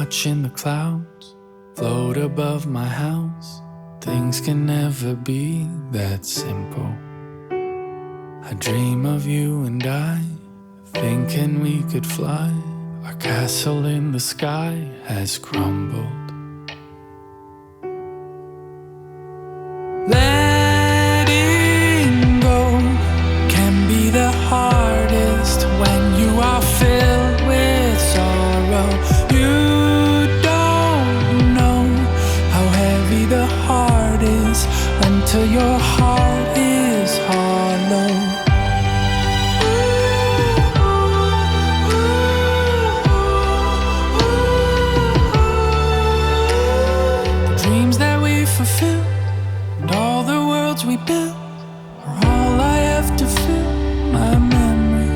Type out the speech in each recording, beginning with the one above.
watching the clouds float above my house. Things can never be that simple. I dream of you and I, thinking we could fly. Our castle in the sky has crumbled. Letting go can be the hardest when you are filled with sorrow. You don't know how heavy the heart is until your heart is hollow. The dreams that we fulfill and all the worlds we built are all I have to fill my memory.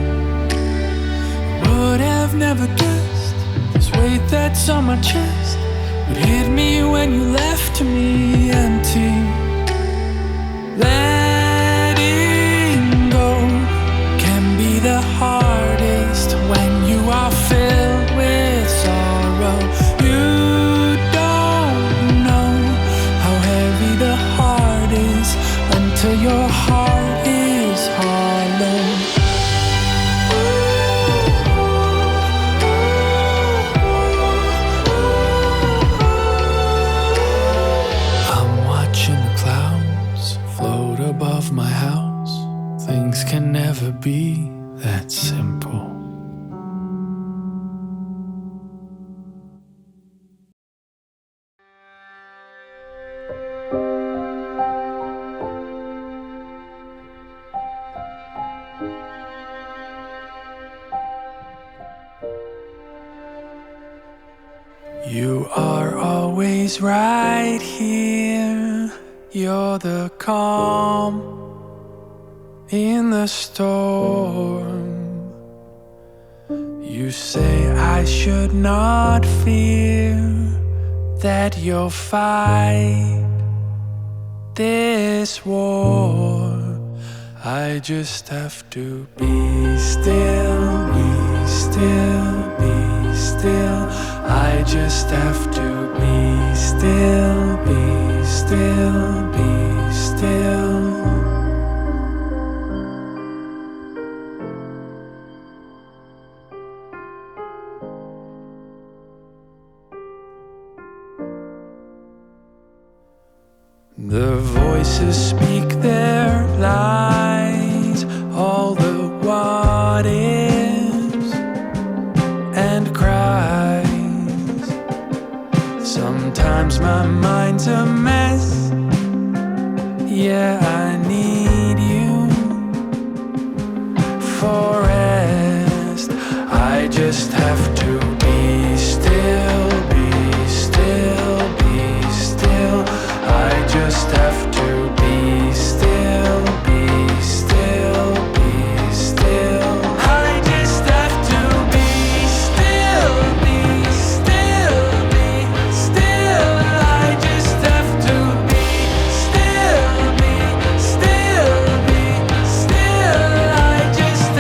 I would have never guessed this weight that's on my chest would hit me when you left me empty. Letting go can be the hardest when you are filled with sorrow. You don't know how heavy the heart is until your heart is hollow. I'm watching the clouds float above my house. Things can never be that simple. You are always right here. You're the calm in the storm. You say I should not fear, that you'll fight this war. I just have to be still, be still, be still. I just have to be still, be still, be still. The voices speak their lies, all the what ifs and cries. Sometimes my mind's a mess. Yeah, I need you for rest. I just have to be still, be still, be still. I just have to be still, be still, be still. I just have to be still, be still, be still. I just have to be still, be still, be still. I just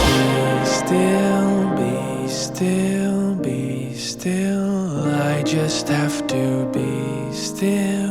have to be still, be still. I just have to be still.